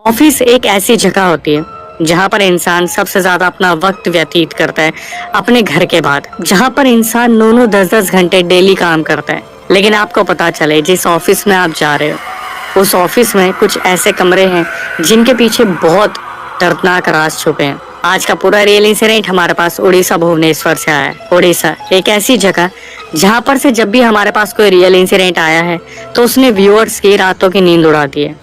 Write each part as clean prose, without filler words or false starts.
Office एक ऐसी जगह होती है जहां पर इंसान सबसे ज्यादा अपना वक्त व्यतीत करता है अपने घर के बाद, जहां पर इंसान 9-9 10-10 घंटे डेली काम करता है। लेकिन आपको पता चले जिस ऑफिस में आप जा रहे हो उस ऑफिस में कुछ ऐसे कमरे हैं जिनके पीछे बहुत दर्दनाक राज छुपे हैं। आज का पूरा रियल इंसिडेंट हमारे पास उड़ीसा भुवनेश्वर से आया है। उड़ीसा एक ऐसी जगह जहां पर से जब भी हमारे पास कोई रियल इंसिडेंट आया है तो उसने व्यूअर्स की रातों की नींद उड़ा दी है।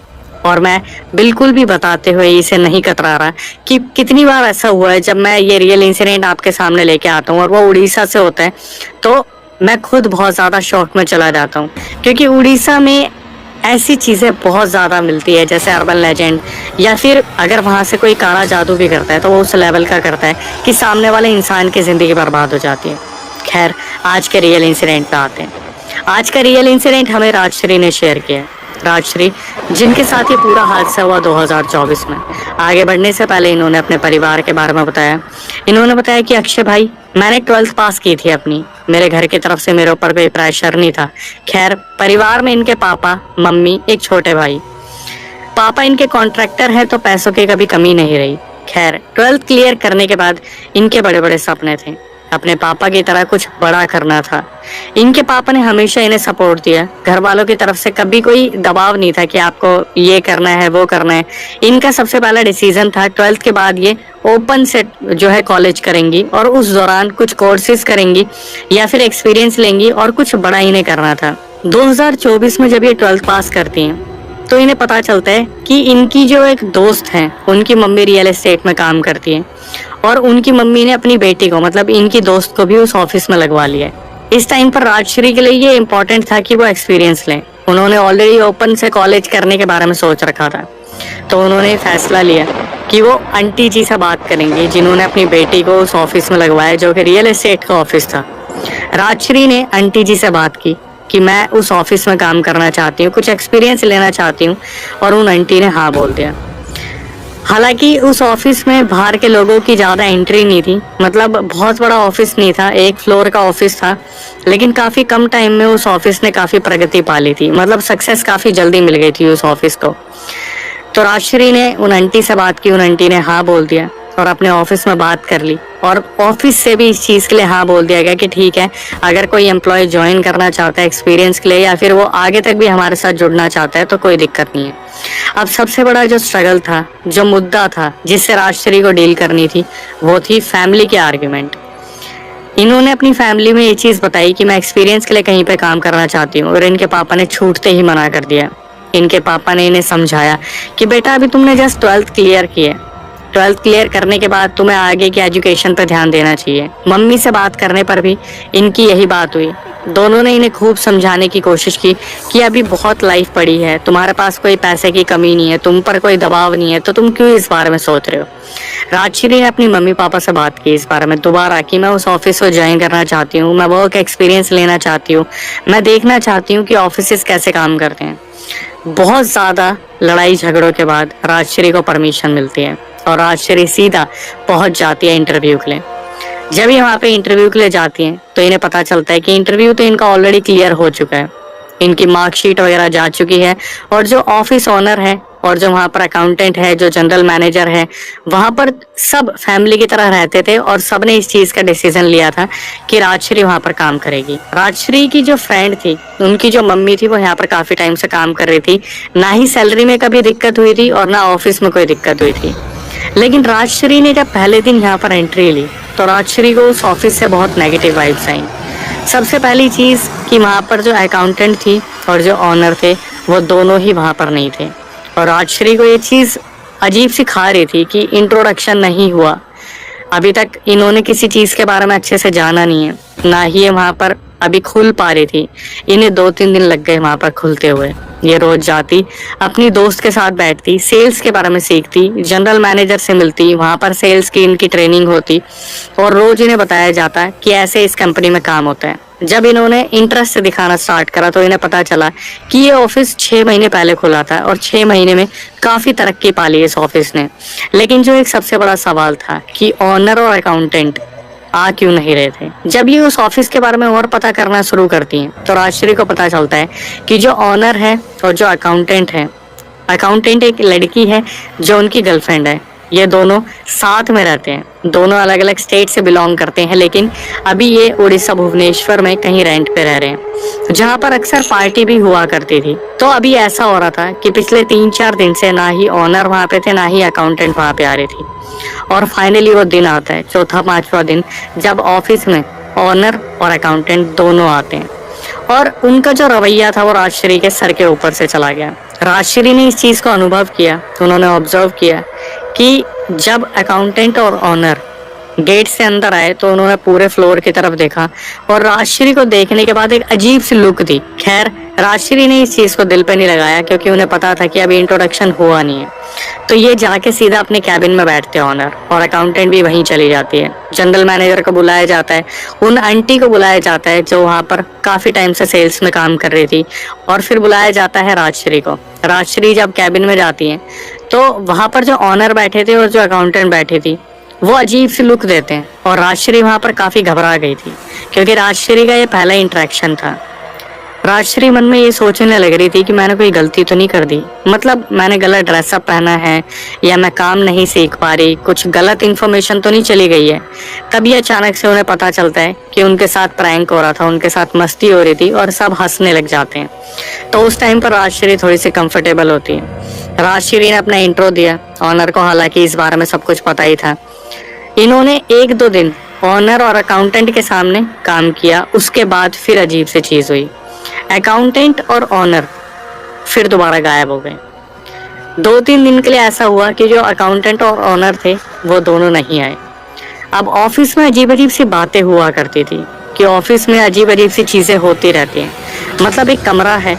और मैं बिल्कुल भी बताते हुए इसे नहीं कतरा रहा कि कितनी बार ऐसा हुआ है जब मैं ये रियल इंसिडेंट आपके सामने लेके आता हूँ और वो उड़ीसा से होता है तो मैं खुद बहुत ज्यादा शौक में चला जाता हूँ, क्योंकि उड़ीसा में ऐसी चीजें बहुत ज्यादा मिलती है जैसे अर्बन लेजेंड, या फिर अगर वहां से कोई काला जादू भी करता है तो वो उस लेवल का करता है कि सामने वाले इंसान की जिंदगी बर्बाद हो जाती है। खैर, आज के रियल इंसिडेंट पे आते हैं। आज का रियल इंसिडेंट हमें राजश्री ने शेयर किया है। राजश्री, जिनके साथ ये पूरा हादसा हुआ 2024 में। आगे बढ़ने से पहले इन्होंने अपने परिवार के बारे में बताया। इन्होंने बताया कि अक्षय भाई, मैंने 12th पास की थी अपनी। मेरे घर की तरफ से मेरे ऊपर कोई प्रेशर नहीं था। खैर, परिवार में इनके पापा, मम्मी, एक छोटे भाई। पापा इनके कॉन्ट्रैक्टर हैं तो पैसों की कभी कमी नहीं रही। खैर, 12th क्लियर करने के बाद इनके बड़े बड़े सपने थे। अपने पापा की तरह कुछ बड़ा करना था। इनके पापा ने हमेशा इन्हें सपोर्ट दिया। घर वालों की तरफ से कभी कोई दबाव नहीं था कि आपको ये करना है वो करना है। इनका सबसे पहला डिसीजन था 12th के बाद ये ओपन से जो है कॉलेज करेंगी और उस दौरान कुछ कोर्सेज करेंगी या फिर एक्सपीरियंस लेंगी और कुछ बड़ा इन्हें करना था। 2024 में जब ये 12th पास करती हैं तो इन्हें पता चलता है कि इनकी जो एक दोस्त है उनकी मम्मी रियल एस्टेट में काम करती है और उनकी मम्मी ने अपनी बेटी को, मतलब इनकी दोस्त को भी उस ऑफिस में लगवा लिया है। इस टाइम पर राजश्री के लिए ये इम्पोर्टेंट था कि वो एक्सपीरियंस लें। उन्होंने ऑलरेडी ओपन से कॉलेज करने के बारे में सोच रखा था, तो उन्होंने फैसला लिया कि वो आंटी जी से बात करेंगे जिन्होंने अपनी बेटी को उस ऑफिस में लगवाया जो कि रियल एस्टेट का ऑफिस था। राजश्री ने आंटी जी से बात की कि मैं उस ऑफिस में काम करना चाहती हूँ, कुछ एक्सपीरियंस लेना चाहती हूँ, और उन आंटी ने हाँ बोल दिया। हालांकि उस ऑफिस में बाहर के लोगों की ज्यादा एंट्री नहीं थी, मतलब बहुत बड़ा ऑफिस नहीं था, एक फ्लोर का ऑफिस था, लेकिन काफी कम टाइम में उस ऑफिस ने काफी प्रगति पा ली थी, मतलब सक्सेस काफी जल्दी मिल गई थी उस ऑफिस को। तो राजश्री ने उन आंटी से बात की, उन आंटी ने हाँ बोल दिया और अपने ऑफिस में बात कर ली, और ऑफिस से भी इस चीज के लिए हाँ बोल दिया गया कि ठीक है, अगर कोई एम्प्लॉय ज्वाइन करना चाहता है एक्सपीरियंस के लिए या फिर वो आगे तक भी हमारे साथ जुड़ना चाहता है तो कोई दिक्कत नहीं है। अब सबसे बड़ा जो स्ट्रगल था, जो मुद्दा था जिससे राजश्री को डील करनी थी, वो थी फैमिली के आर्ग्यूमेंट। इन्होंने अपनी फैमिली में ये चीज बताई कि मैं एक्सपीरियंस के लिए कहीं पे काम करना चाहती हूँ, और इनके पापा ने छूटते ही मना कर दिया। इनके पापा ने इन्हें समझाया कि बेटा, अभी तुमने जस्ट 12th क्लियर की है, 12th क्लियर करने के बाद तुम्हें आगे की एजुकेशन पर ध्यान देना चाहिए। मम्मी से बात करने पर भी इनकी यही बात हुई। दोनों ने इन्हें खूब समझाने की कोशिश की कि अभी बहुत लाइफ पड़ी है, तुम्हारे पास कोई पैसे की कमी नहीं है, तुम पर कोई दबाव नहीं है, तो तुम क्यों इस बारे में सोच रहे हो। राजश्री ने अपनी मम्मी पापा से बात की इस बारे में दोबारा कि मैं उस ऑफिस को ज्वाइन करना चाहती हूँ, मैं वर्क एक्सपीरियंस लेना चाहती हूँ, मैं देखना चाहती हूँ कि ऑफिस कैसे काम करते हैं। बहुत ज्यादा लड़ाई झगड़ों के बाद राजश्री को परमिशन मिलती है और राजश्री सीधा पहुंच जाती है इंटरव्यू के लिए। जब ये वहाँ पे इंटरव्यू के लिए जाती हैं तो इन्हें पता चलता है कि इंटरव्यू तो इनका ऑलरेडी क्लियर हो चुका है, इनकी मार्कशीट वगैरह जा चुकी है, और जो ऑफिस ओनर है और जो वहाँ पर अकाउंटेंट है, जो जनरल मैनेजर है, वहाँ पर सब फैमिली की तरह रहते थे और सबने इस चीज का डिसीजन लिया था कि राजश्री वहाँ पर काम करेगी। राजश्री की जो फ्रेंड थी, उनकी जो मम्मी थी, वो यहाँ पर काफी टाइम से काम कर रही थी, ना ही सैलरी में कभी दिक्कत हुई थी और ना ऑफिस में कोई दिक्कत हुई थी। लेकिन राजश्री ने जब पहले दिन यहाँ पर एंट्री ली तो राजश्री को उस ऑफिस से बहुत नेगेटिव वाइब्स आई। सबसे पहली चीज कि वहाँ पर जो अकाउंटेंट थी और जो ऑनर थे वो दोनों ही वहाँ पर नहीं थे, और राजश्री को ये चीज अजीब सी खा रही थी कि इंट्रोडक्शन नहीं हुआ। अभी तक इन्होंने किसी चीज के बारे में अच्छे से जाना नहीं है, ना ही ये वहाँ पर अभी खुल पा रही थी। इन्हें 2-3 दिन लग गए वहाँ पर खुलते हुए। ये रोज जाती, अपनी दोस्त के साथ बैठती, सेल्स के बारे में सीखती, जनरल मैनेजर से मिलती, वहाँ पर सेल्स की इनकी ट्रेनिंग होती, और रोज इन्हें बताया जाता कि ऐसे इस कंपनी में काम होता है। जब इन्होंने इंटरेस्ट दिखाना स्टार्ट करा तो इन्हें पता चला कि ये ऑफिस 6 महीने पहले खुला था और 6 महीने में काफी तरक्की पा ली इस ऑफिस ने। लेकिन जो एक सबसे बड़ा सवाल था कि ऑनर और अकाउंटेंट आ क्यों नहीं रहे थे। जब ये उस ऑफिस के बारे में और पता करना शुरू करती हैं तो राजश्री को पता चलता है कि जो ऑनर है और जो अकाउंटेंट है अकाउंटेंट एक लड़की है जो उनकी गर्लफ्रेंड है। ये दोनों साथ में रहते हैं, दोनों अलग अलग स्टेट से बिलोंग करते हैं, लेकिन अभी ये उड़ीसा भुवनेश्वर में कहीं रेंट पे रह रहे हैं, जहाँ पर अक्सर पार्टी भी हुआ करती थी। तो अभी ऐसा हो रहा था कि पिछले 3-4 दिन से ना ही ओनर वहाँ पे थे, ना ही अकाउंटेंट वहाँ पे आ रही थी। और फाइनली वो दिन आता है, चौथा 5वां दिन, जब ऑफिस में ओनर और अकाउंटेंट दोनों आते हैं। और उनका जो रवैया था वो राजश्री के सर के ऊपर से चला गया। राजश्री ने इस चीज को अनुभव किया, उन्होंने ऑब्जर्व किया कि जब अकाउंटेंट और ओनर गेट से अंदर आए तो उन्होंने पूरे फ्लोर की तरफ देखा और राजश्री को देखने के बाद एक अजीब सी लुक दी। खैर, राजश्री ने इस चीज को दिल पे नहीं लगाया, क्योंकि उन्हें पता था कि अभी इंट्रोडक्शन हुआ नहीं है। तो ये जाके सीधा अपने कैबिन में बैठते हैं ओनर, और अकाउंटेंट भी वहीं चली जाती है। जनरल मैनेजर को बुलाया जाता है, उन आंटी को बुलाया जाता है जो वहां पर काफी टाइम से सेल्स में काम कर रही थी, और फिर बुलाया जाता है राजश्री को। राजश्री जब कैबिन में जाती है तो वहां पर जो ओनर बैठे थे और जो अकाउंटेंट बैठी थी वो अजीब सी लुक देते हैं, और राजश्री वहां पर काफी घबरा गई थी, क्योंकि राजश्री का ये पहला इंटरेक्शन था। राजश्री मन में ये सोचने लग रही थी कि मैंने कोई गलती तो नहीं कर दी, मतलब मैंने गलत ड्रेसअप पहना है, या मैं काम नहीं सीख पा रही, कुछ गलत इन्फॉर्मेशन तो नहीं चली गई है। तभी अचानक से उन्हें पता चलता है कि उनके साथ प्रैंक हो रहा था, उनके साथ मस्ती हो रही थी, और सब हंसने लग जाते हैं। तो उस टाइम पर राजश्री थोड़ी सी कंफर्टेबल होती है। राजश्री ने अपना इंट्रो दिया ऑनर को, हालांकि इस बारे में सब कुछ पता ही था। इन्होंने 1-2 दिन ऑनर और अकाउंटेंट के सामने काम किया, उसके बाद फिर अजीब सी चीज हुई। अकाउंटेंट और ऑनर फिर दोबारा गायब हो गए। 2-3 दिन के लिए ऐसा हुआ कि जो अकाउंटेंट और ऑनर थे वो दोनों नहीं आए। अब ऑफिस में अजीब अजीब सी बातें हुआ करती थी, कि ऑफिस में अजीब अजीब सी चीजें होती रहती हैं। मतलब एक कमरा है,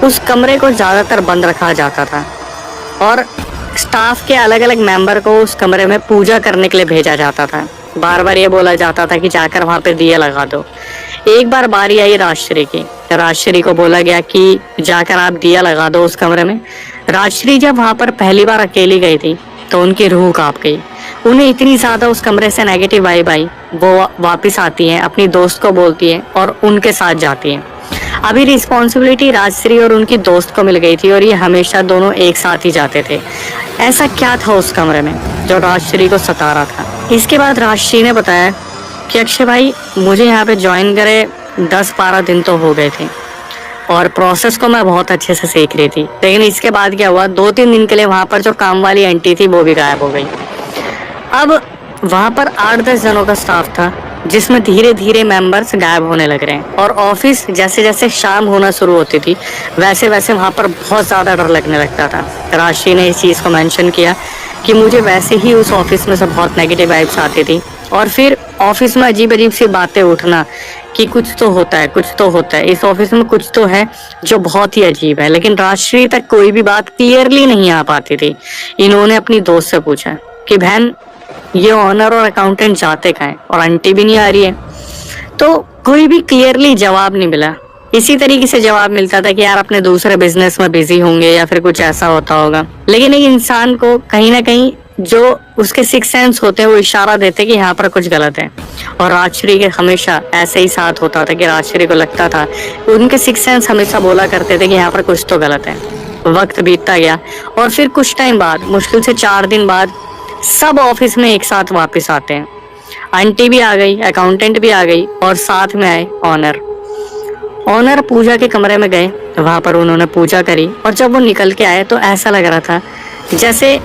उस कमरे को ज्यादातर बंद रखा जाता था, और स्टाफ के अलग अलग मेंबर को उस कमरे में पूजा करने के लिए भेजा जाता था। बार बार ये बोला जाता था कि जाकर वहां पे दिया लगा दो। एक बार बारी आई राजश्री की, राजश्री को बोला गया कि जाकर आप दिया लगा दो उस कमरे में। राजश्री जब वहां पर पहली बार अकेली गई थी तो उनकी रूह कांप गई। उन्हें इतनी ज्यादा उस कमरे से नेगेटिव वाइब आई, वो वापस आती हैं, अपनी दोस्त को बोलती हैं और उनके साथ जाती हैं। अभी रिस्पॉन्सिबिलिटी राजश्री और उनकी दोस्त को मिल गई थी, और ये हमेशा दोनों एक साथ ही जाते थे। ऐसा क्या था उस कमरे में जो राजश्री को सता रहा था? इसके बाद राजश्री ने बताया कि अक्षय भाई, मुझे यहाँ पे ज्वाइन करे 10-12 दिन तो हो गए थे, और प्रोसेस को मैं बहुत अच्छे से सीख रही थी, लेकिन इसके बाद क्या हुआ, 2-3 दिन के लिए वहां पर जो काम वाली आंटी थी वो भी गायब हो गई। अब वहां पर 8-10 जनों का स्टाफ था, जिसमें धीरे धीरे मेंबर्स गायब होने लग रहे हैं, और ऑफिस जैसे जैसे शाम होना शुरू होती थी वैसे वैसे वहां पर बहुत ज्यादा डर लगने लगता था। राशि ने इस चीज को मेंशन किया कि मुझे वैसे ही उस ऑफिस में से बहुत नेगेटिव वाइब्स आती थी, और फिर ऑफिस में अजीब अजीब सी बातें उठना कि कुछ तो होता है, कुछ तो होता है, इस ऑफिस में कुछ तो है जो बहुत ही अजीब है। लेकिन राजश्री तक कोई भी बात क्लियरली नहीं आ पाती थी। इन्होंने अपनी दोस्त से पूछा कि बहन, ये ऑनर और अकाउंटेंट जाते कहाँ हैं, और आंटी भी नहीं आ रही है। तो कोई भी क्लियरली जवाब नहीं मिला। इसी तरीके से जवाब मिलता था कि यार अपने दूसरे बिजनेस में बिजी होंगे या फिर कुछ ऐसा होता होगा। लेकिन एक इंसान को कहीं ना कहीं जो उसके सिक्स सेंस होते हैं वो इशारा देते कि यहाँ पर कुछ गलत है, और राजश्री के हमेशा ऐसे ही साथ होता था कि राजश्री को लगता था, उनके सिक्स सेंस हमेशा बोला करते थे कि यहाँ पर कुछ तो गलत है। वक्त बीतता गया, और फिर कुछ टाइम बाद, मुश्किल से 4 दिन बाद, सब ऑफिस में एक साथ वापस आते हैं। आंटी भी आ गई, अकाउंटेंट भी आ गई, और साथ में आए ऑनर। ऑनर पूजा के कमरे में गए, वहां पर उन्होंने पूजा करी, और जब वो निकल के आए तो ऐसा लग रहा था जैसे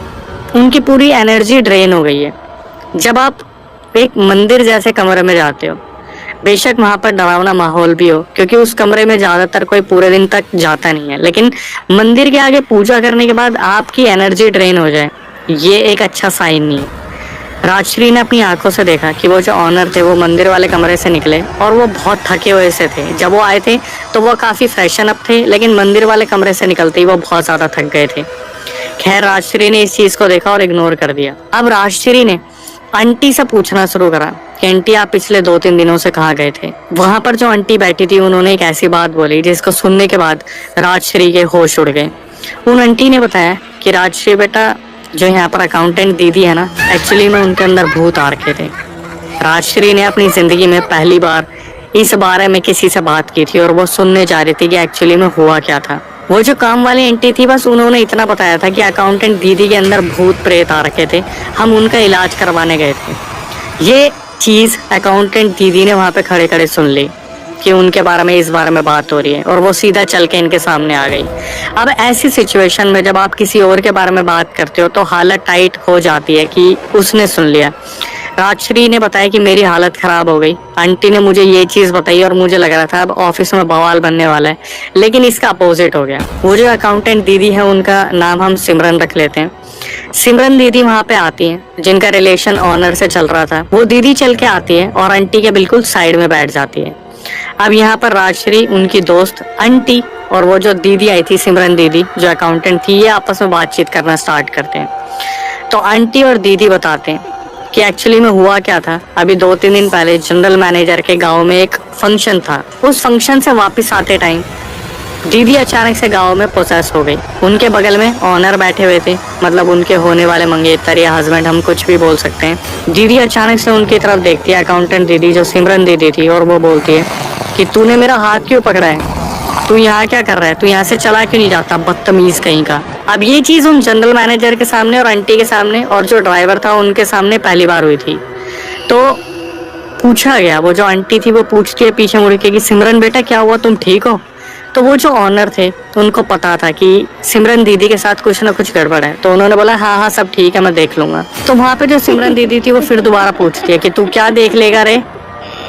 उनकी पूरी एनर्जी ड्रेन हो गई है। जब आप एक मंदिर जैसे कमरे में जाते हो, बेशक वहां पर डरावना माहौल भी हो, क्योंकि उस कमरे में ज्यादातर कोई पूरे दिन तक जाता नहीं है, लेकिन मंदिर के आगे पूजा करने के बाद आपकी एनर्जी ड्रेन हो जाए, ये एक अच्छा साइन नहीं है। राजश्री ने अपनी आंखों से देखा कि वो जो ऑनर थे वो मंदिर वाले कमरे से निकले, और वो बहुत थके हुए से थे। जब वो आए थे तो वो काफी फैशन अप थे, लेकिन मंदिर वाले कमरे से निकलते ही वो बहुत ज्यादा थक गए थे। खैर, राजश्री ने इस चीज को देखा और इग्नोर कर दिया। अब राजश्री ने आंटी से पूछना शुरू करा कि आंटी, आप पिछले 2-3 दिनों से कहाँ गए थे? वहां पर जो आंटी बैठी थी उन्होंने एक ऐसी बात बोली जिसको सुनने के बाद राजश्री के होश उड़ गए। उन आंटी ने बताया कि राजश्री बेटा, जो यहाँ पर अकाउंटेंट दीदी है ना, एक्चुअली में उनके अंदर भूत आ रखे थे। राजश्री ने अपनी जिंदगी में पहली बार इस बारे में किसी से बात की थी, और वो सुनने जा रही थी कि एक्चुअली में हुआ क्या था। वो जो काम वाली आंटी थी बस उन्होंने इतना बताया था कि अकाउंटेंट दीदी के अंदर भूत प्रेत आ रखे थे, हम उनका इलाज करवाने गए थे। ये चीज अकाउंटेंट दीदी ने वहां पे खड़े खड़े सुन ली कि उनके बारे में इस बारे में बात हो रही है, और वो सीधा चल के इनके सामने आ गई। अब ऐसी सिचुएशन में जब आप किसी और के बारे में बात करते हो तो हालत टाइट हो जाती है कि उसने सुन लिया। राजश्री ने बताया कि मेरी हालत खराब हो गई, आंटी ने मुझे ये चीज बताई और मुझे लग रहा था अब ऑफिस में बवाल बनने वाला है, लेकिन इसका अपोजिट हो गया। वो जो अकाउंटेंट दीदी है उनका नाम हम सिमरन रख लेते हैं। सिमरन दीदी वहां पे आती हैं, जिनका रिलेशन ऑनर से चल रहा था। वो दीदी चल के आती है और आंटी के बिल्कुल साइड में बैठ जाती है। अब यहाँ पर राजश्री, उनकी दोस्त आंटी और वो जो दीदी आई थी सिमरन दीदी जो अकाउंटेंट थी, ये आपस में बातचीत करना स्टार्ट करते हैं। तो आंटी और दीदी बताते हैं कि एक्चुअली में हुआ क्या था। अभी 2-3 दिन पहले जनरल मैनेजर के गांव में एक फंक्शन था। उस फंक्शन से वापस आते टाइम दीदी अचानक से गांव में पोसेस हो गई। उनके बगल में ऑनर बैठे हुए थे, मतलब उनके होने वाले मंगेतर या हस्बैंड, हम कुछ भी बोल सकते हैं। दीदी अचानक से उनकी तरफ देखती है, अकाउंटेंट दीदी जो सिमरन दीदी थी, और वो बोलती है कि तूने मेरा हाथ क्यों पकड़ा है, तू यहाँ क्या कर रहा है, तू यहाँ से चला क्यों नहीं जाता, बदतमीज कहीं का। अब ये चीज उन जनरल मैनेजर के सामने और आंटी के सामने और जो ड्राइवर था उनके सामने पहली बार हुई थी। तो पूछा गया, वो जो आंटी थी वो पूछती है पीछे मुड़ के कि सिमरन बेटा क्या हुआ, तुम ठीक हो। तो वो जो ऑनर थे उनको पता था कि सिमरन दीदी के साथ कुछ ना कुछ गड़बड़ है, तो उन्होंने बोला हाँ हाँ सब ठीक है, मैं देख लूंगा। तो वहां पे जो सिमरन दीदी थी वो फिर दोबारा पूछती है कि तू क्या देख लेगा रे,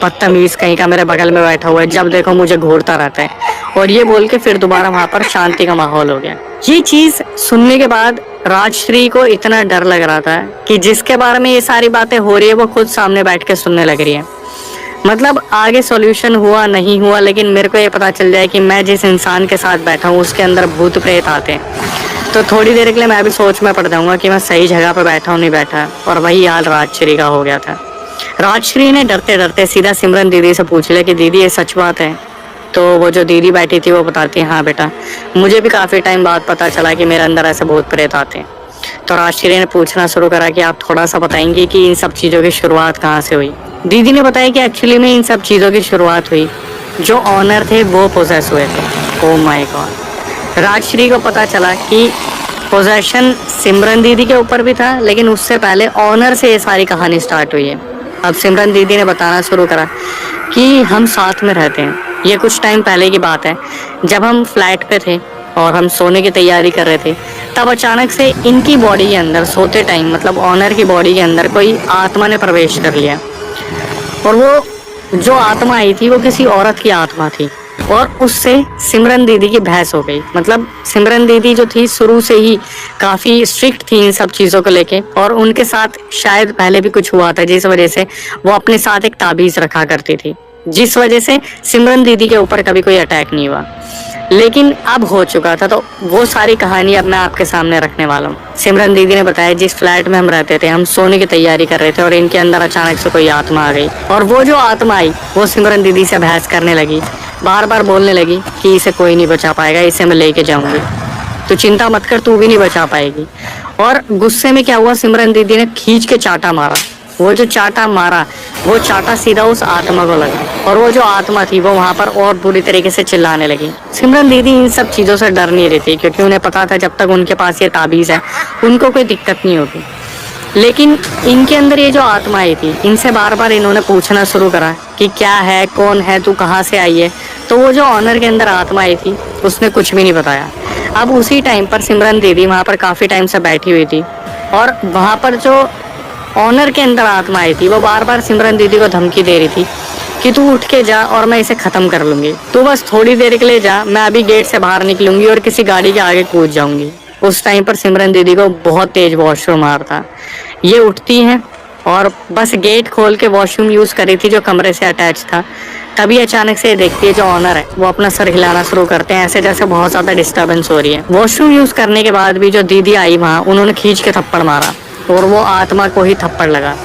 बदतमीज कहीं का, मेरे बगल में बैठा हुआ है, जब देखो मुझे घूरता रहता है। और ये बोल के फिर दोबारा वहां पर शांति का माहौल हो गया। ये चीज सुनने के बाद राजश्री को इतना डर लग रहा था कि जिसके बारे में ये सारी बातें हो रही है वो खुद सामने बैठ के सुनने लग रही है। मतलब आगे सॉल्यूशन हुआ नहीं हुआ, लेकिन मेरे को ये पता चल जाए कि मैं जिस इंसान के साथ बैठा हूँ उसके अंदर भूत प्रेत आते हैं, तो थोड़ी देर के लिए मैं भी सोच में पड़ जाऊंगा कि मैं सही जगह पर बैठा हूँ नहीं बैठा। और वही हाल राजश्री का हो गया था। राजश्री ने डरते डरते सीधा सिमरन दीदी से पूछ लिया कि दीदी ये सच बात है। तो वो जो दीदी बैठी थी वो बताती है हाँ बेटा, मुझे भी काफी टाइम बाद पता चला कि मेरे अंदर ऐसे भूत प्रेत आते हैं। तो राजश्री ने पूछना शुरू करा कि आप थोड़ा सा बताएंगे कि इन सब चीजों की शुरुआत कहाँ से हुई। दीदी ने बताया कि एक्चुअली में इन सब चीजों की शुरुआत हुई, जो ऑनर थे वो पोजेस हुए थे। Oh my God. राजश्री को पता चला कि पोजेशन सिमरन दीदी के ऊपर भी था, लेकिन उससे पहले ऑनर से ये सारी कहानी स्टार्ट हुई है। अब सिमरन दीदी ने बताना शुरू करा कि हम साथ में रहते हैं। ये कुछ टाइम पहले की बात है, जब हम फ्लैट पे थे और हम सोने की तैयारी कर रहे थे, तब अचानक से इनकी बॉडी के अंदर सोते टाइम, मतलब ऑनर की बॉडी के अंदर कोई आत्मा ने प्रवेश कर लिया। और वो जो आत्मा आई थी वो किसी औरत की आत्मा थी, और उससे सिमरन दीदी की बहस हो गई। मतलब सिमरन दीदी जो थी शुरू से ही काफी स्ट्रिक्ट थी इन सब चीजों को लेके, और उनके साथ शायद पहले भी कुछ हुआ था जिस वजह से वो अपने साथ एक ताबीज रखा करती थी, जिस वजह से सिमरन दीदी के ऊपर कभी कोई अटैक नहीं हुआ। लेकिन अब हो चुका था, तो वो सारी कहानी अब मैं आपके सामने रखने वाला हूँ। सिमरन दीदी ने बताया जिस फ्लैट में हम रहते थे, हम सोने की तैयारी कर रहे थे और इनके अंदर अचानक से कोई आत्मा आ गई, और वो जो आत्मा आई वो सिमरन दीदी से बहस करने लगी, बार बार बोलने लगी कि इसे कोई नहीं बचा पाएगा, इसे मैं लेके जाऊंगी, तो चिंता मत कर, तू भी नहीं बचा पाएगी। और गुस्से में क्या हुआ, सिमरन दीदी ने खींच के चाटा मारा। वो जो चाटा मारा वो चाटा सीधा उस आत्मा को लगा, और वो जो आत्मा थी वो वहां पर और बुरी तरीके से चिल्लाने लगी। सिमरन दीदी इन सब चीजों से डर नहीं रही थी, क्योंकि उन्हें पता था जब तक उनके पास ये ताबीज है उनको कोई दिक्कत नहीं होगी। लेकिन इनके अंदर ये जो आत्मा आई थी, इनसे बार बार इन्होंने पूछना शुरू करा कि क्या है, कौन है, तू कहाँ से आई है। तो वो जो ऑनर के अंदर आत्मा आई थी उसने कुछ भी नहीं बताया। अब उसी टाइम पर सिमरन दीदी वहां पर काफी टाइम से बैठी हुई थी, और वहां पर जो ऑनर के अंदर आत्मा आई थी वो बार बार सिमरन दीदी को धमकी दे रही थी कि तू उठ के जा और मैं इसे खत्म कर लूंगी, तू बस थोड़ी देर के लिए जा, मैं अभी गेट से बाहर निकलूंगी और किसी गाड़ी के आगे कूद जाऊंगी। उस टाइम पर सिमरन दीदी को बहुत तेज वॉशरूम आ रहा था। ये उठती हैं और बस गेट खोल के वॉशरूम यूज कर रही थी जो कमरे से अटैच था। तभी अचानक से देखती है जो ऑनर है वो अपना सर हिलाना शुरू करते हैं, ऐसे जैसे बहुत ज्यादा डिस्टर्बेंस हो रही है। वॉशरूम यूज करने के बाद भी जो दीदी आई वहां, उन्होंने खींच के थप्पड़ मारा और वो आत्मा को ही थप्पड़ लगा।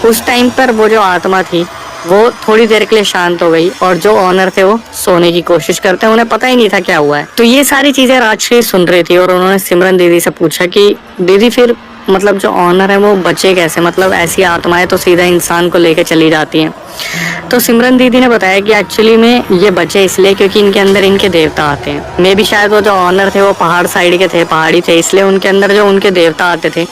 उस टाइम पर वो जो आत्मा थी वो थोड़ी देर के लिए शांत हो गई, और जो ऑनर थे वो सोने की कोशिश करते हैं, उन्हें पता ही नहीं था क्या हुआ है। तो ये सारी चीजें राजश्री सुन रही थी, और उन्होंने सिमरन दीदी से पूछा कि दीदी फिर मतलब जो ऑनर है वो बचे कैसे, मतलब ऐसी आत्माएं तो सीधा इंसान को लेके चली जाती हैं। तो सिमरन दीदी ने बताया कि एक्चुअली में ये बचे इसलिए क्योंकि इनके अंदर इनके देवता आते हैं। मे भी शायद वो जो ऑनर थे वो पहाड़ साइड के थे, पहाड़ी थे, इसलिए उनके अंदर जो उनके देवता आते थे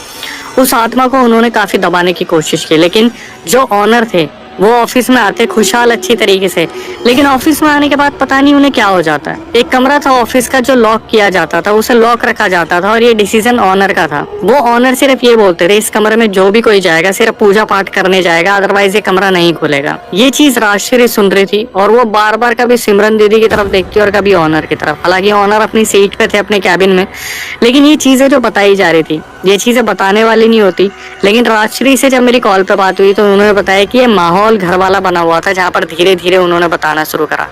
उस आत्मा को उन्होंने काफी दबाने की कोशिश की। लेकिन जो ऑनर थे वो ऑफिस में आते खुशहाल अच्छी तरीके से, लेकिन ऑफिस में आने के बाद पता नहीं उन्हें क्या हो जाता है। एक कमरा था ऑफिस का जो लॉक किया जाता था, उसे लॉक रखा जाता था और ये डिसीजन ऑनर का था। वो ऑनर सिर्फ ये बोलते थे इस कमरे में जो भी कोई जाएगा सिर्फ पूजा पाठ करने जाएगा, अदरवाइज ये कमरा नहीं खुलेगा। ये चीज राजश्री सुन रही थी और वो बार बार कभी सिमरन दीदी की तरफ देखती और कभी ऑनर की तरफ। हालांकि ऑनर अपनी सीट पे थे अपने कैबिन में, लेकिन ये चीजें जो बताई जा रही थी ये चीजें बताने वाली नहीं होती। लेकिन राजश्री से जब मेरी कॉल पे बात हुई तो उन्होंने बताया कि ये माहौल घर वाला बना हुआ था जहाँ पर धीरे धीरे उन्होंने बताना शुरू करा।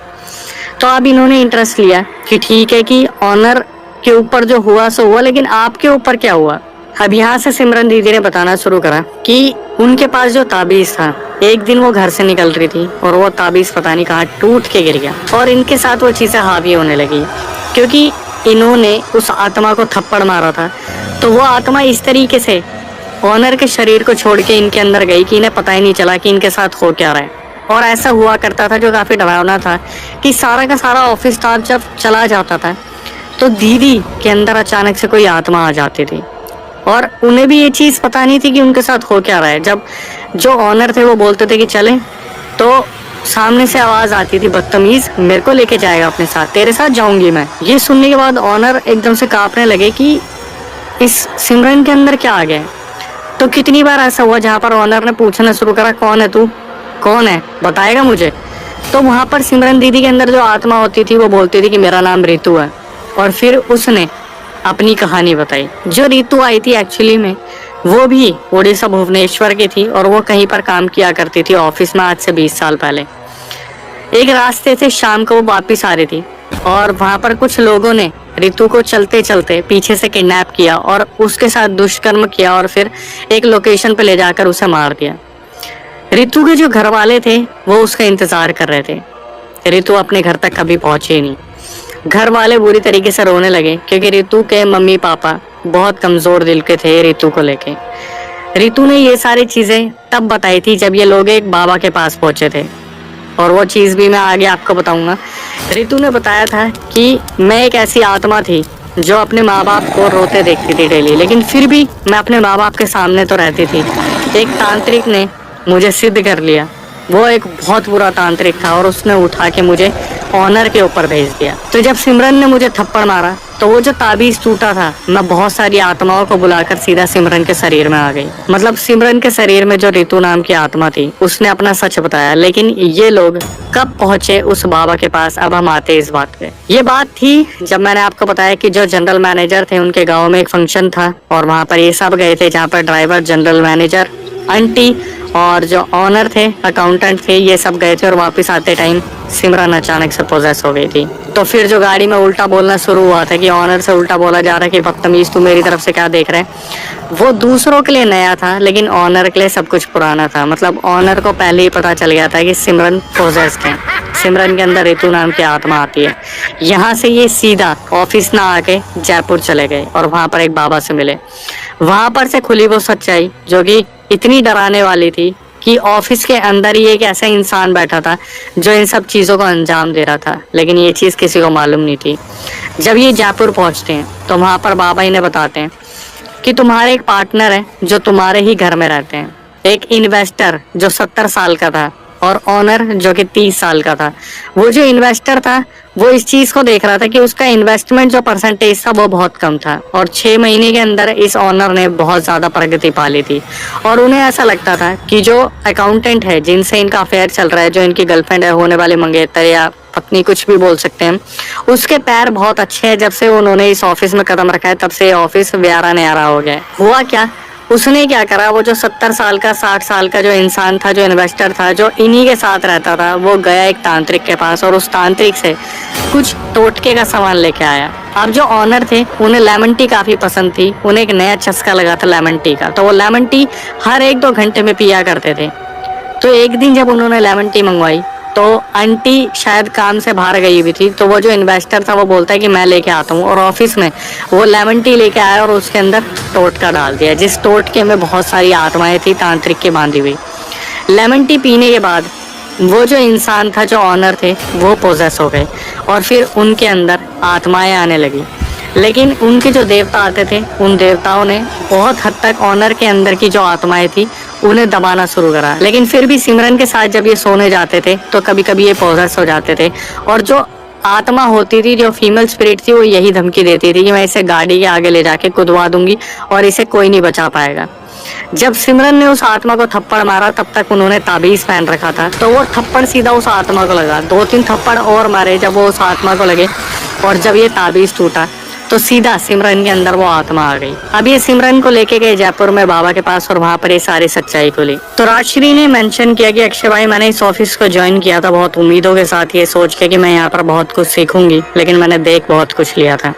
तो अब इन्होंने इंटरेस्ट लिया कि ठीक है कि ऑनर के ऊपर जो हुआ सो हुआ, लेकिन आपके ऊपर क्या हुआ। अब यहाँ से सिमरन दीदी ने बताना शुरू करा कि उनके पास जो ताबीज था, एक दिन वो घर से निकल रही थी और वो ताबीज पता नहीं कहाँ टूट के गिर गया और इनके साथ वो चीजें हावी होने लगी क्योंकि इन्होंने उस आत्मा को थप्पड़ मारा था। तो वो आत्मा इस तरीके से ऑनर के शरीर को छोड़ के इनके अंदर गई कि इन्हें पता ही नहीं चला कि इनके साथ हो क्या रहा है। और ऐसा हुआ करता था जो काफी डरावना था कि सारा का सारा ऑफिस स्टाफ जब चला जाता था तो दीदी के अंदर अचानक से कोई आत्मा आ जाती थी और उन्हें भी ये चीज पता नहीं थी कि उनके साथ हो क्या रहा है। जब जो ऑनर थे वो बोलते थे कि चले, तो सामने से आवाज आती थी बदतमीज, मेरे को लेके जाएगा अपने साथ, तेरे साथ जाऊंगी मैं। ये सुनने के बाद ऑनर एकदम से कांपने लगे कि इस सिमरन के अंदर क्या आ गया। तो कितनी बार ऐसा हुआ जहाँ पर ऑनर ने पूछना शुरू करा कौन है तू, कौन है, बताएगा मुझे। तो वहां पर सिमरन दीदी के अंदर जो आत्मा होती थी वो बोलती थी कि मेरा नाम रितु है और फिर उसने अपनी कहानी बताई। जो रितु आई थी एक्चुअली में वो भी उड़ीसा भुवनेश्वर की थी और वो कहीं पर काम किया करती थी ऑफिस में आज से 20 साल पहले। एक रास्ते से शाम को वो वापिस आ रही थी और वहां पर कुछ लोगों ने रितु को चलते चलते पीछे से किडनैप किया और उसके साथ दुष्कर्म किया और फिर एक लोकेशन पे ले जाकर उसे मार दिया। रितु के जो घर वाले थे वो उसका इंतजार कर रहे थे। रितु अपने घर तक कभी पहुंचे नहीं। घर वाले बुरी तरीके से रोने लगे क्योंकि रितु के मम्मी पापा बहुत कमजोर दिल के थे रितु को लेके। रितु ने ये सारी चीजें तब बताई थी जब ये लोग एक बाबा के पास पहुंचे थे और वो चीज भी मैं आगे आपको बताऊंगा। रितु ने बताया था कि मैं एक ऐसी आत्मा थी जो अपने माँ बाप को रोते देखती थी डेली, लेकिन फिर भी मैं अपने माँ बाप के सामने तो रहती थी। एक तांत्रिक ने मुझे सिद्ध कर लिया, वो एक बहुत बुरा तांत्रिक था और उसने उठा के मुझे ऑनर के ऊपर भेज दिया। तो जब सिमरन ने मुझे थप्पड़ मारा तो वो जो ताबीज टूटा था, मैं बहुत सारी आत्माओं को बुलाकर सीधा सिमरन के शरीर में आ गई। मतलब सिमरन के शरीर में जो रितु नाम की आत्मा थी उसने अपना सच बताया। लेकिन ये लोग कब पहुंचे उस बाबा के पास, अब हम आते इस बात पे। ये बात थी जब मैंने आपको बताया कि जो जनरल मैनेजर थे उनके गाँव में एक फंक्शन था और वहाँ पर ये सब गए थे, जहाँ पर ड्राइवर, जनरल मैनेजर, आंटी और जो ऑनर थे, अकाउंटेंट थे, ये सब गए थे। और वापस आते टाइम सिमरन अचानक से पोजेस हो गई थी। तो फिर जो गाड़ी में उल्टा बोलना शुरू हुआ था कि ऑनर से उल्टा बोला जा रहा है कि बदतमीज तू मेरी तरफ से क्या देख रहे हैं, वो दूसरों के लिए नया था लेकिन ऑनर के लिए सब कुछ पुराना था। मतलब ऑनर को पहले ही पता चल गया था कि सिमरन पोजेस्ड है, सिमरन के अंदर रितु नाम की आत्मा आती है। यहाँ से ये सीधा ऑफिस ना आके जयपुर चले गए और वहां पर एक बाबा से मिले। वहां पर से खुली वो सच्चाई जो कि इतनी डराने वाली थी कि ऑफिस के अंदर ही एक ऐसा इंसान बैठा था जो इन सब चीजों को अंजाम दे रहा था, लेकिन ये चीज किसी को मालूम नहीं थी। जब ये जयपुर पहुंचते हैं तो वहां पर बाबा इन्हें बताते हैं कि तुम्हारे एक पार्टनर है जो तुम्हारे ही घर में रहते हैं, एक इन्वेस्टर जो 70 साल का था और ऑनर जो कि 30 साल का था। वो जो इन्वेस्टर था वो इस चीज को देख रहा था कि उसका इन्वेस्टमेंट जो परसेंटेज था वो बहुत कम था और 6 महीने के अंदर इस ऑनर ने बहुत ज्यादा प्रगति पा ली थी। और उन्हें ऐसा लगता था कि जो अकाउंटेंट है जिनसे इनका अफेयर चल रहा है, जो इनकी गर्लफ्रेंड है, होने वाली मंगेतर या पत्नी कुछ भी बोल सकते हैं, उसके पैर बहुत अच्छे हैं। जब से उन्होंने इस ऑफिस में कदम रखा है तब से ऑफिस व्यारा न्यारा हो गया। हुआ क्या, उसने क्या करा, वो जो 70 साल का 60 साल का जो इंसान था, जो इन्वेस्टर था, जो इन्हीं के साथ रहता था, वो गया एक तांत्रिक के पास और उस तांत्रिक से कुछ टोटके का सामान लेके आया। अब जो ऑनर थे उन्हें लेमन टी काफी पसंद थी, उन्हें एक नया चस्का लगा था लेमन टी का, तो वो लेमन टी हर 1-2 घंटे में पिया करते थे। तो एक दिन जब उन्होंने लेमन टी मंगवाई तो आंटी शायद काम से बाहर गई हुई थी, तो वो जो इन्वेस्टर था वो बोलता है कि मैं लेके आता हूँ, और ऑफिस में वो लेमन टी लेके आया और उसके अंदर टोटका डाल दिया, जिस टोटके में बहुत सारी आत्माएं थी तांत्रिक की बांधी हुई। लेमन टी पीने के बाद वो जो इंसान था, जो ऑनर थे, वो पोजेस हो गए और फिर उनके अंदर आत्माएं आने लगी। लेकिन उनके जो देवता आते थे, उन देवताओं ने बहुत हद तक ऑनर के अंदर की जो आत्माएं थी उन्हें दबाना शुरू करा। लेकिन फिर भी सिमरन के साथ जब ये सोने जाते थे तो कभी कभी ये पोजेस हो जाते थे, और जो आत्मा होती थी, जो फीमेल स्पिरिट थी, वो यही धमकी देती थी कि मैं इसे गाड़ी के आगे ले जाके कुदवा दूंगी और इसे कोई नहीं बचा पाएगा। जब सिमरन ने उस आत्मा को थप्पड़ मारा, तब तक उन्होंने ताबीज पहन रखा था, तो वो थप्पड़ सीधा उस आत्मा को लगा। 2-3 थप्पड़ और मारे जब वो उस आत्मा को लगे, और जब ये ताबीज टूटा तो सीधा सिमरन के अंदर वो आत्मा आ गई। अब ये सिमरन को लेके गए जयपुर में बाबा के पास, और वहां पर ये सारी सच्चाई खुली। तो राजश्री ने मेंशन किया कि अक्षय भाई, मैंने इस ऑफिस को ज्वाइन किया था बहुत उम्मीदों के साथ, ये सोच के कि मैं यहाँ पर बहुत कुछ सीखूंगी, लेकिन मैंने देख बहुत कुछ लिया था।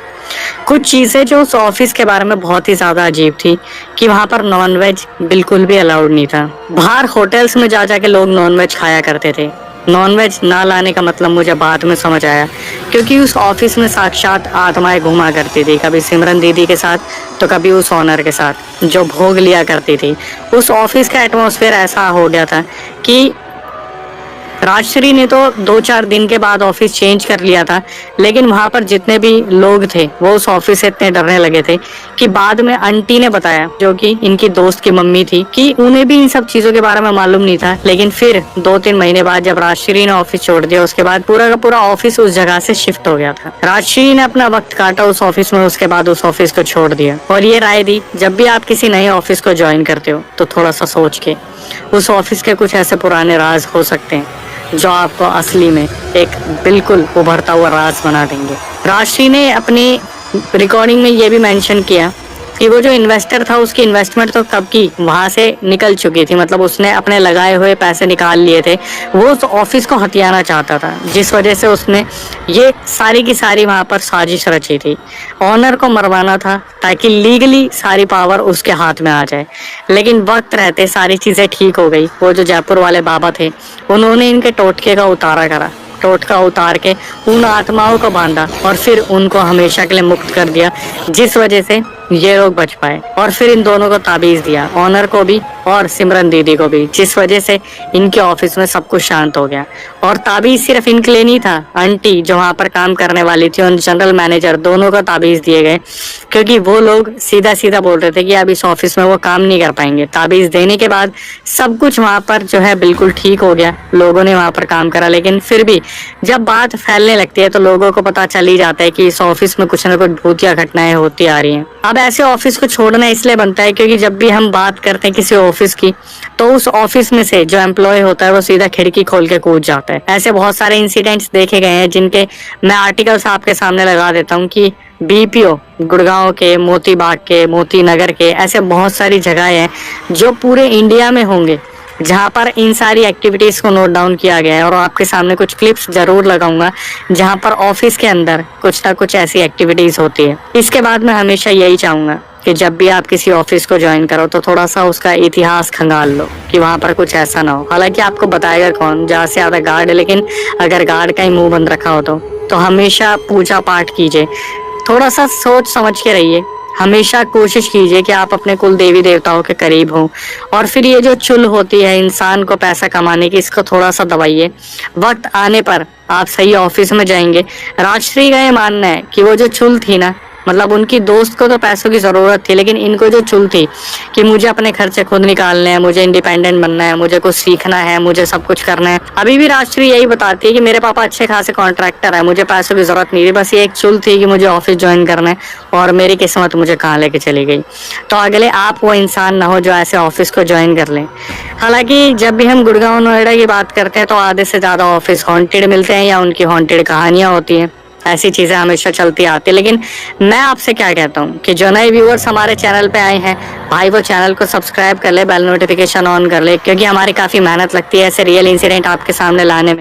कुछ चीजें जो उस ऑफिस के बारे में बहुत ही ज्यादा अजीब थी कि वहां पर नॉनवेज बिल्कुल भी अलाउड नहीं था। बाहर होटल्स में जा जाके लोग नॉनवेज खाया करते थे। नॉनवेज ना लाने का मतलब मुझे बाद में समझ आया, क्योंकि उस ऑफिस में साक्षात आत्माएं घुमा करती थी, कभी सिमरन दीदी के साथ तो कभी उस ऑनर के साथ, जो भोग लिया करती थी। उस ऑफिस का एटमॉस्फेयर ऐसा हो गया था कि राजश्री ने तो 2-4 दिन के बाद ऑफिस चेंज कर लिया था, लेकिन वहां पर जितने भी लोग थे वो उस ऑफिस से इतने डरने लगे थे कि बाद में आंटी ने बताया, जो कि इनकी दोस्त की मम्मी थी, कि उन्हें भी इन सब चीजों के बारे में मालूम नहीं था। लेकिन फिर 2-3 महीने बाद जब राजश्री ने ऑफिस छोड़ दिया, उसके बाद पूरा का पूरा ऑफिस उस जगह से शिफ्ट हो गया था। राजश्री ने अपना वक्त काटा उस ऑफिस में, उसके बाद उस ऑफिस को छोड़ दिया, और ये राय दी, जब भी आप किसी नए ऑफिस को ज्वाइन करते हो तो थोड़ा सा सोच के, उस ऑफिस के कुछ ऐसे पुराने राज हो सकते हैं जो आपको असली में एक बिल्कुल उभरता हुआ राज बना देंगे। राजश्री ने अपनी रिकॉर्डिंग में ये भी मेंशन किया कि वो जो इन्वेस्टर था, उसकी इन्वेस्टमेंट तो कब की वहां से निकल चुकी थी, मतलब उसने अपने लगाए हुए पैसे निकाल लिए थे। वो उस ऑफिस को हथियाना चाहता था, जिस वजह से उसने ये सारी की सारी वहां पर साजिश रची थी। ऑनर को मरवाना था ताकि लीगली सारी पावर उसके हाथ में आ जाए। लेकिन वक्त रहते सारी चीजें ठीक हो गई। वो जो जयपुर वाले बाबा थे, उन्होंने इनके टोटके का उतारा करा, टोटका उतार के उन आत्माओं को बांधा और फिर उनको हमेशा के लिए मुक्त कर दिया, जिस वजह से ये लोग बच पाए। और फिर इन दोनों को ताबीज दिया, ऑनर को भी और सिमरन दीदी को भी, जिस वजह से इनके ऑफिस में सब कुछ शांत हो गया। और ताबीज सिर्फ इनके लिए नहीं था, आंटी जो वहां पर काम करने वाली थी और जनरल मैनेजर, दोनों को ताबीज दिए गए, क्योंकि वो लोग सीधा सीधा बोल रहे थे कि अब इस ऑफिस में वो काम नहीं कर पाएंगे। ताबीज देने के बाद सब कुछ वहां पर जो है बिल्कुल ठीक हो गया, लोगों ने वहां पर काम करा। लेकिन फिर भी जब बात फैलने लगती है तो लोगों को पता चल ही जाता है कि इस ऑफिस में कुछ ना कुछ भूतिया घटनाएं होती आ रही हैं। अब ऐसे ऑफिस को छोड़ना इसलिए बनता है क्योंकि जब भी हम बात करते हैं किसी ऑफिस की, तो उस ऑफिस में से जो एम्प्लॉय होता है वो सीधा खिड़की खोल के कूद जाता है। ऐसे बहुत सारे इंसिडेंट्स देखे गए हैं, जिनके मैं आर्टिकल्स आपके सामने लगा देता हूँ कि बीपीओ गुड़गांव के, मोती बाग के, मोती नगर के, ऐसे बहुत सारी जगह हैं जो पूरे इंडिया में होंगे जहां पर इन सारी एक्टिविटीज को नोट डाउन किया गया है। और आपके सामने कुछ क्लिप्स जरूर लगाऊंगा जहां पर ऑफिस के अंदर कुछ ना कुछ ऐसी एक्टिविटीज होती है। इसके बाद मैं हमेशा यही चाहूंगा कि जब भी आप किसी ऑफिस को ज्वाइन करो तो थोड़ा सा उसका इतिहास खंगाल लो कि वहां पर कुछ ऐसा ना हो। हालांकि आपको बताएगा कौन, ज्यादा से ज्यादा गार्ड है, लेकिन अगर गार्ड का ही मुंह बंद रखा हो तो हमेशा पूजा पाठ कीजिए, थोड़ा सा सोच समझ के रहिए, हमेशा कोशिश कीजिए कि आप अपने कुल देवी देवताओं के करीब हो। और फिर ये जो चुल होती है इंसान को पैसा कमाने की, इसको थोड़ा सा दबाइए। वक्त आने पर आप सही ऑफिस में जाएंगे। राजश्री का ये मानना है कि वो जो चुल थी ना, मतलब उनकी दोस्त को तो पैसों की जरूरत थी, लेकिन इनको जो चुल थी कि मुझे अपने खर्चे खुद निकालने हैं, मुझे इंडिपेंडेंट बनना है, मुझे कुछ सीखना है, मुझे सब कुछ करना है। अभी भी राजश्री यही बताती है कि मेरे पापा अच्छे खासे कॉन्ट्रैक्टर है, मुझे पैसों की जरूरत नहीं थी, बस ये एक चुल थी कि मुझे ऑफिस ज्वाइन करना है, और मेरी किस्मत मुझे कहाँ लेके चली गई। तो अगले आप वो इंसान ना हो जो ऐसे ऑफिस को ज्वाइन कर ले। हालांकि जब भी हम गुड़गांव नोएडा की बात करते हैं तो आधे से ज्यादा ऑफिस हॉन्टेड मिलते हैं या उनकी हॉन्टेड कहानियां होती हैं, ऐसी चीजें हमेशा चलती आती है। लेकिन मैं आपसे क्या कहता हूँ कि जो नए व्यूअर्स हमारे चैनल पे आए हैं भाई, वो चैनल को सब्सक्राइब कर ले, बेल नोटिफिकेशन ऑन कर ले, क्योंकि हमारी काफी मेहनत लगती है ऐसे रियल इंसिडेंट आपके सामने लाने में।